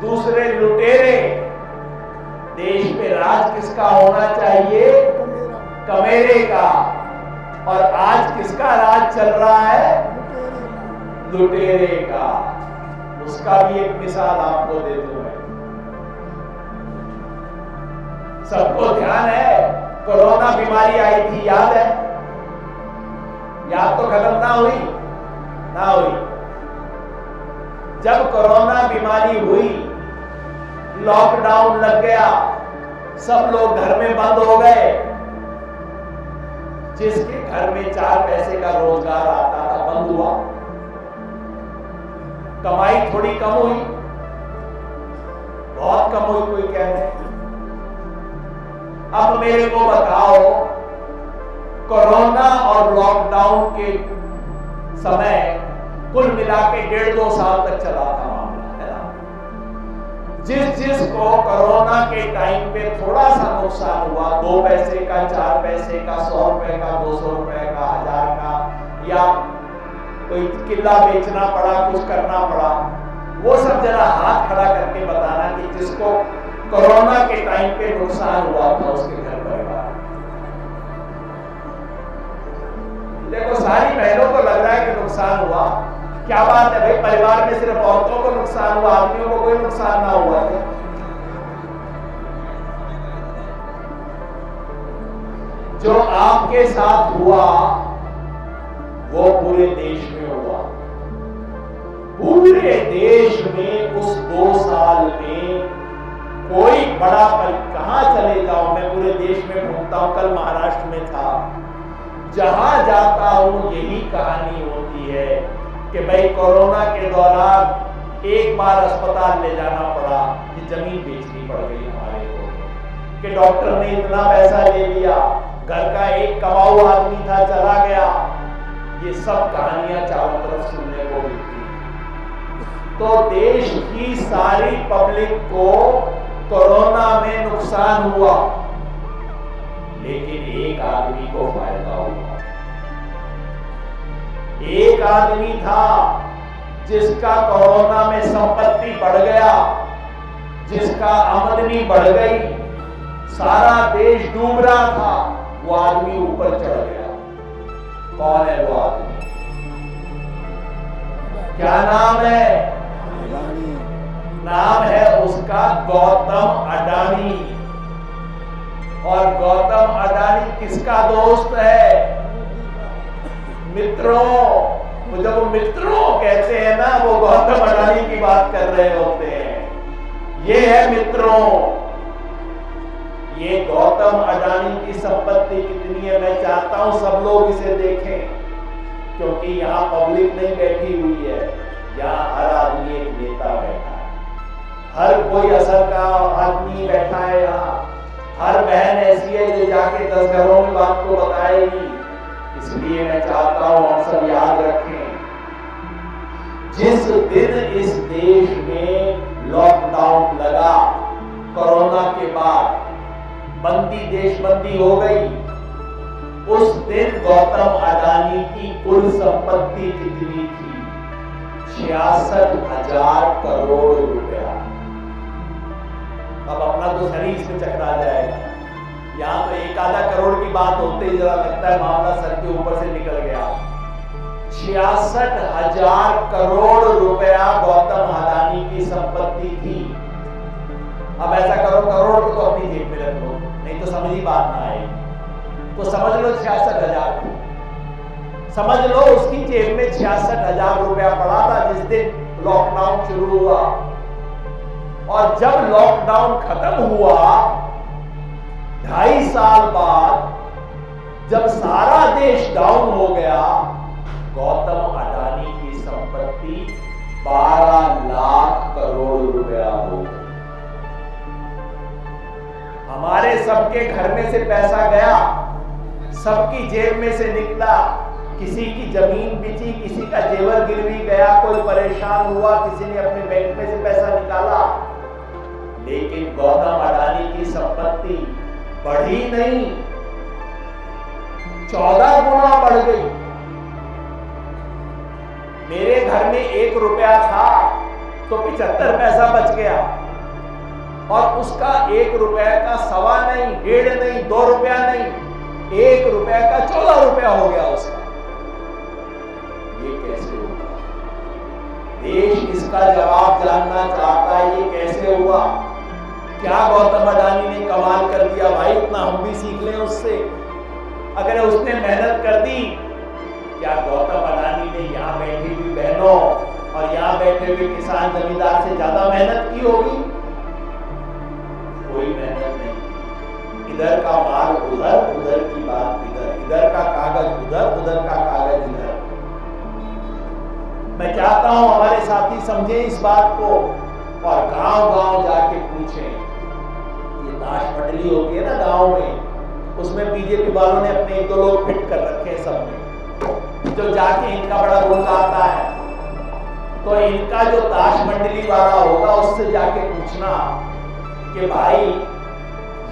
दूसरे लुटेरे। देश पे राज किसका होना चाहिए? कमेरे का। और आज किसका राज चल रहा है? लुटेरे का। उसका भी एक मिसाल आपको दे दूं मैं। सबको ध्यान है कोरोना बीमारी आई थी, याद है? याद तो खत्म ना हुई? ना हुई। जब कोरोना बीमारी हुई, लॉकडाउन लग गया, सब लोग घर में बंद हो गए। जिसके घर में 4 पैसे का रोजगार आता था बंद हुआ, कमाई थोड़ी कम हुई, बहुत कम हुई, कोई कह रहे। अब मेरे को बताओ, कोरोना और लॉकडाउन के समय कुल मिला के 1.5-2 साल तक चला था मामला, है ना? जिसको कोरोना के टाइम पे थोड़ा सा नुकसान हुआ, 2 पैसे का, 4 पैसे का, 100 रुपए का, 200 रुपए का, 1000 का, या कोई किला बेचना पड़ा, कुछ करना पड़ा, वो सब जरा हाथ खड़ा करके बताना कि जिसको कोरोना के टाइम पे नुकसान हुआ था उसके घर परिवार। देखो, सारी बहनों को लग रहा है कि नुकसान हुआ। क्या बात है भाई, परिवार में सिर्फ औरतों को नुकसान हुआ, आदमियों को कोई नुकसान ना हुआ है? जो आपके साथ हुआ वो पूरे देश में हुआ। पूरे देश में उस 2 साल में कोई बड़ा कहां चले जाऊं, मैं पूरे देश में घूमता हूं, कल महाराष्ट्र में था, जहां जाता हूं यही कहानी होती है कि भाई कोरोना के दौरान एक बार अस्पताल ले जाना पड़ा कि जमीन बेचनी पड़ गई हमारे को, कि डॉक्टर ने इतना पैसा ले लिया, घर का एक कमाऊ आदमी था चला गया। ये सब कहानियां चारों तरफ सुनने को मिलती। तो देश की सारी पब्लिक को कोरोना में नुकसान हुआ, लेकिन एक आदमी को फायदा हुआ। एक आदमी था जिसका कोरोना में संपत्ति बढ़ गया, जिसका आमदनी बढ़ गई, सारा देश डूब रहा था, वो आदमी ऊपर चढ़ गया। कौन है वो आदमी? क्या नाम है? नाम है उसका गौतम अडानी। और गौतम अडानी किसका दोस्त है? मित्रों। जब वो मित्रों कहते हैं ना, वो गौतम अडानी की बात कर रहे होते हैं। ये है मित्रों। ये गौतम अडानी की संपत्ति कितनी है मैं चाहता हूं सब लोग इसे देखें, क्योंकि यहां पब्लिक नहीं बैठी हुई है, यहां हर आदमी एक नेता बैठा है, हर कोई असर का आदमी बैठा है यहाँ। हर बहन ऐसी है जो जाके 10 घरों में बात को बताएगी। इसलिए मैं चाहता हूं हम सब याद रखें, जिस दिन इस देश में लॉकडाउन लगा, कोरोना के बाद बंदी देशबंदी हो गई, उस दिन गौतम अडानी की कुल संपत्ति कितनी थी? 66,000 करोड़ रुपया। अब अपना तो शरीर इसमें चकरा जाएगा। यहां तो 1-आधा करोड़ की बात होते ही जरा लगता है मामला सर के ऊपर से निकल गया। 66,000 करोड़ रुपया गौतम अडानी की संपत्ति थी। अब ऐसा करो, करोड़ को तो अपनी जेब में रख लो, नहीं तो समझ ही बात ना आएगी। तो समझ लो 66,000 थी। समझ लो उसकी जेब में 66,000 रुपया पड़ा था जिस दिन लॉकडाउन शुरू हुआ। और जब लॉकडाउन खत्म हुआ, 2.5 साल बाद जब सारा देश डाउन हो गया, गौतम अडानी की संपत्ति 12 लाख करोड़ रुपया हो गई। हमारे सबके घर में से पैसा गया, सबकी जेब में से निकला। किसी की जमीन बेची, किसी का जेवर गिरवी गया, कोई परेशान हुआ, किसी ने अपने बैंक में से पैसा निकाला। लेकिन गौतम अडानी की संपत्ति बढ़ी नहीं, 14 गुना बढ़ गई। मेरे घर में 1 रुपया था, तो 75 पैसा बच गया, और उसका 1 रुपए का सवा नहीं, 1.5 नहीं, 2 रुपया नहीं, 1 रुपए का 14 रुपया हो गया उसका। ये कैसे हुआ? देश इसका जवाब जानना चाहता है, ये कैसे हुआ? क्या गौतम अडानी ने कमाल कर दिया भाई? उतना हम भी सीख लें उससे। अगर उसने मेहनत कर दी, क्या गौतम अडानी ने यहाँ बैठी हुई बहनों और यहाँ बैठे हुए किसान जमींदार से ज्यादा मेहनत की होगी? कोई मेहनत नहीं। इधर का माल उधर, उधर की बात इधर, इधर का कागज उधर, उधर का कागज इधर। मैं चाहता हूं हमारे साथी समझें इस बात को और गांव-गांव जाके पूछें। ये ताश मंडली होती है ना गांव में, उसमें बीजेपी वालों ने अपने 1-2 लोग फिट कर रखे हैं सब में, जो जाके इनका बड़ा रोल आता है। तो इनका जो ताश मंडली वाला होगा उससे जाके पूछना कि भाई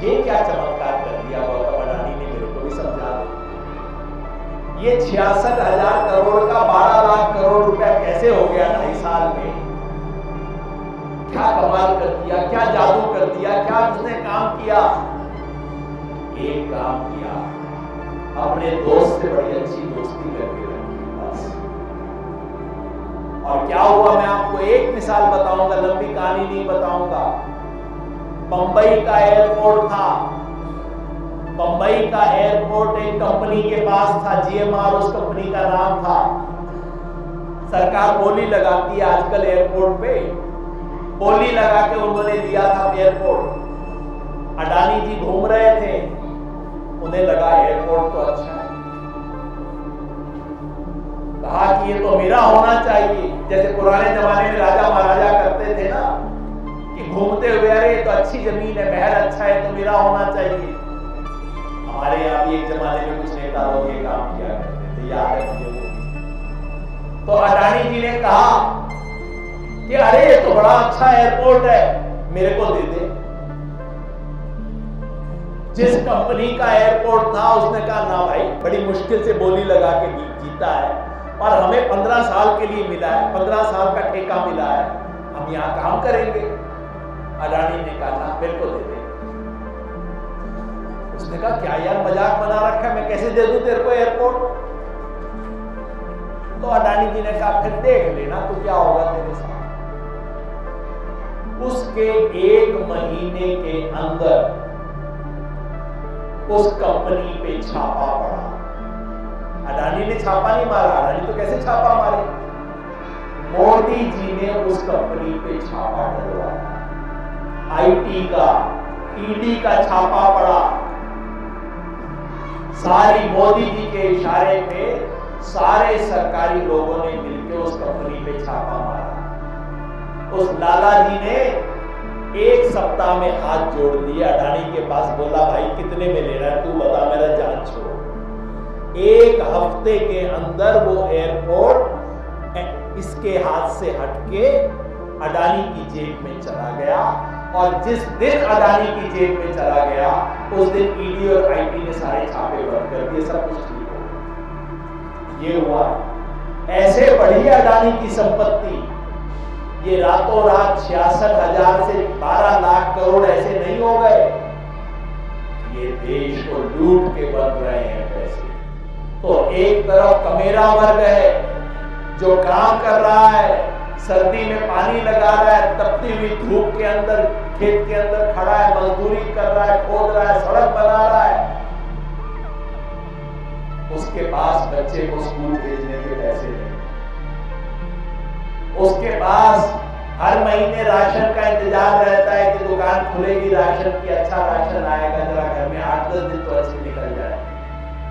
ये क्या चमत्कार कर दिया गौतम अडानी ने, मेरे को भी समझा दो। ये 66,000 करोड़ का 12 लाख करोड़ रुपया कैसे हो गया 2.5 साल में? क्या कमाल कर दिया, क्या जादू कर दिया, क्या उसने काम किया? एक काम किया, अपने दोस्त से बड़ी अच्छी दोस्ती करके रखी बस। और क्या हुआ मैं आपको एक मिसाल बताऊंगा, लंबी कहानी नहीं बताऊंगा। बंबई का एयरपोर्ट था, बंबई का एयरपोर्ट एक कंपनी के पास था, GMR उस कंपनी का नाम था। सरकार बोली लगाती है आजकल एयरपोर्ट पे, बोली लगा के उन्होंने दिया था एयरपोर्ट। अडानी जी घूम रहे थे, उन्हें लगा एयरपोर्ट तो अच्छा है, कहा कि ये तो मेरा होना चाहिए। जैसे पुराने जमाने में राजा महाराजा करते थे ना, कि घूमते हुए अरे तो अच्छी जमीन है, महल अच्छा है, तो मेरा होना चाहिए। हमारे यहाँ भी एक जमाने में कुछ नेता लोग ये काम किया करते थे, याद है मुझे वो। तो अडानी जी ने कहा कि अरे ये तो बड़ा अच्छा एयरपोर्ट है, मेरे को दे दे। जिस कंपनी का एयरपोर्ट था उसने कहा ना भाई, बड़ी मुश्किल से बोली लगा के जीता है और हमें 15 साल के लिए मिला है, 15 साल का ठेका मिला है, हम यहाँ काम करेंगे। अडानी ने कहा ना, मेरे को दे दे। उसने कहा क्या यार मजाक बना रखा है, मैं कैसे दे दूं तेरे को एयरपोर्ट? तो अडानी जी ने कहा फिर देख लेना तो क्या होगा तेरे साथ। उसके 1 महीने के अंदर उस कंपनी पे छापा पड़ा। अडानी ने छापा नहीं मारा, अडानी तो कैसे छापा मारे? मोदी जी ने उस कंपनी पे छापा डलवाया, IT का, ED का छापा पड़ा। सारी मोदी जी के इशारे पे सारे सरकारी लोगों ने मिलकर उस कंपनी पे छापा मारा। उस लाला जी ने 1 सप्ताह में हाथ जोड़ दिए अडानी के पास, बोला भाई कितने में ले रहा है, तू बता, मेरा जान छोड़। 1 हफ्ते के अंदर वो एयरपोर्ट इसके हाथ से हटके अडानी की जेब में चला गया। और जिस दिन अडानी की जेब में चला गया उस दिन ED और IT ने सारे छापे बंद कर दिए, सब कुछ ठीक हो गया। ये हुआ, ऐसे बढ़ी अडानी की संपत्ति। ये रातों रात 66,000 से 12 लाख करोड़ ऐसे नहीं हो गए, ये देश को लूट के बन रहे हैं पैसे। तो एक तरफ कमेरा वर्ग है जो काम कर रहा है, सर्दी में पानी लगा रहा है, तपती हुई धूप के अंदर खेत के अंदर खड़ा है, मजदूरी कर रहा है, खोद रहा है, सड़क बना रहा है। उसके पास बच्चे को स्कूल भेजने के पैसे नहीं, उसके पास हर महीने राशन का इंतजार रहता है कि दुकान खुलेगी राशन की, अच्छा राशन आएगा, जरा घर में 8-10 दिन तो अच्छे निकल जाए।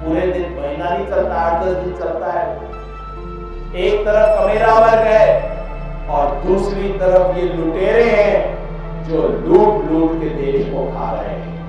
पूरे दिन महीना नहीं चलता, 8-10 दिन चलता है। एक तरफ कमेरा वर्ग है और दूसरी तरफ ये लुटेरे हैं जो लूट लूट के देश को खा रहे हैं।